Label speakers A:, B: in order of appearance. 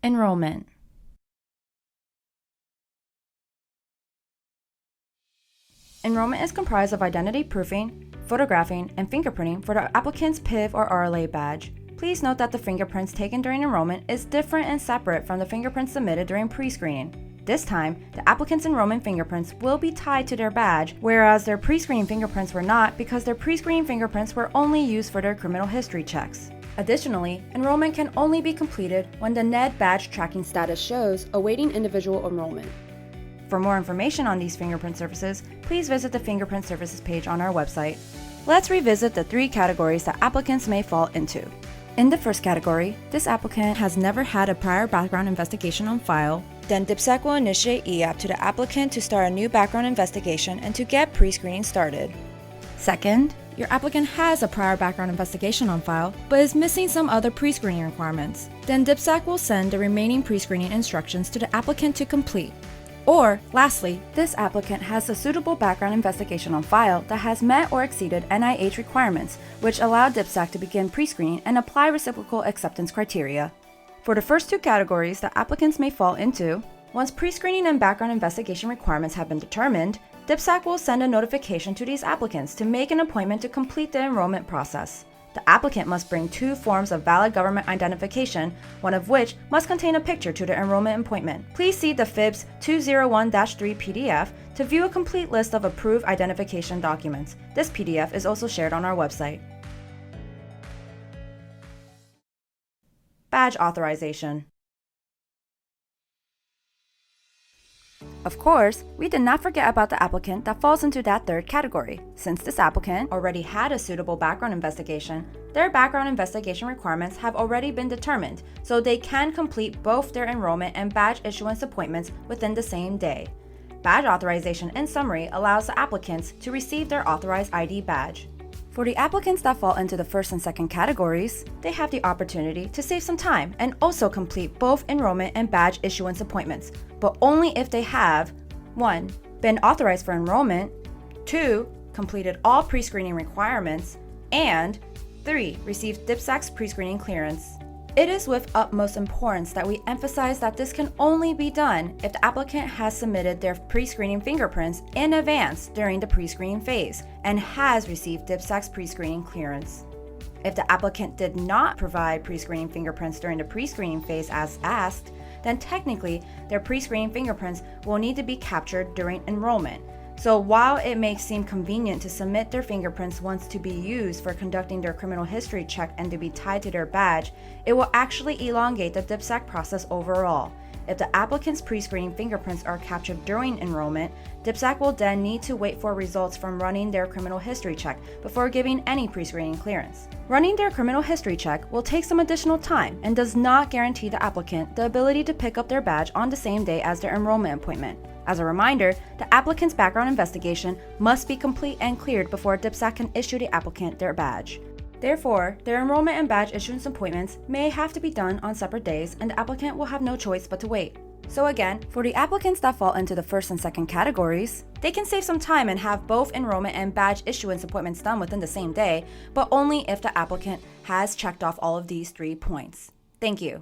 A: Enrollment. Enrollment is comprised of identity proofing, photographing, and fingerprinting for the applicant's PIV or RLA badge. Please note that the fingerprints taken during enrollment is different and separate from the fingerprints submitted during pre-screening. This time, the applicant's enrollment fingerprints will be tied to their badge, whereas their pre-screening fingerprints were not because their pre-screening fingerprints were only used for their criminal history checks. Additionally, enrollment can only be completed when the NED badge tracking status shows awaiting individual enrollment. For more information on these fingerprint services, please visit the Fingerprint Services page on our website. Let's revisit the 3 categories that applicants may fall into. In the first category, this applicant has never had a prior background investigation on file. Then DPSAC will initiate EAP to the applicant to start a new background investigation and to get pre-screening started. Second, your applicant has a prior background investigation on file, but is missing some other pre-screening requirements. Then DPSAC will send the remaining pre-screening instructions to the applicant to complete. Or, lastly, this applicant has a suitable background investigation on file that has met or exceeded NIH requirements, which allow DPSAC to begin pre-screening and apply reciprocal acceptance criteria. For the first 2 categories that applicants may fall into, once pre-screening and background investigation requirements have been determined, DPSAC will send a notification to these applicants to make an appointment to complete the enrollment process. The applicant must bring 2 forms of valid government identification, one of which must contain a picture to the enrollment appointment. Please see the FIBS 201-3 PDF to view a complete list of approved identification documents. This PDF is also shared on our website. Badge authorization. Of course, we did not forget about the applicant that falls into that 3rd category. Since this applicant already had a suitable background investigation, their background investigation requirements have already been determined, so they can complete both their enrollment and badge issuance appointments within the same day. Badge authorization, in summary, allows the applicants to receive their authorized ID badge. For the applicants that fall into the 1st and 2nd categories, they have the opportunity to save some time and also complete both enrollment and badge issuance appointments, but only if they have 1. Been authorized for enrollment, 2. Completed all pre-screening requirements, and 3. Received DPSAC's pre-screening clearance. It is with utmost importance that we emphasize that this can only be done if the applicant has submitted their pre-screening fingerprints in advance during the pre-screening phase and has received DPSAC's pre-screening clearance. If the applicant did not provide pre-screening fingerprints during the pre-screening phase as asked, then technically their pre-screening fingerprints will need to be captured during enrollment. So while it may seem convenient to submit their fingerprints once to be used for conducting their criminal history check and to be tied to their badge, it will actually elongate the DPSAC process overall. If the applicant's pre-screening fingerprints are captured during enrollment, DPSAC will then need to wait for results from running their criminal history check before giving any pre-screening clearance. Running their criminal history check will take some additional time and does not guarantee the applicant the ability to pick up their badge on the same day as their enrollment appointment. As a reminder, the applicant's background investigation must be complete and cleared before DPSAC can issue the applicant their badge. Therefore, their enrollment and badge issuance appointments may have to be done on separate days, and the applicant will have no choice but to wait. So again, for the applicants that fall into the 1st and 2nd categories, they can save some time and have both enrollment and badge issuance appointments done within the same day, but only if the applicant has checked off all of these 3 points. Thank you.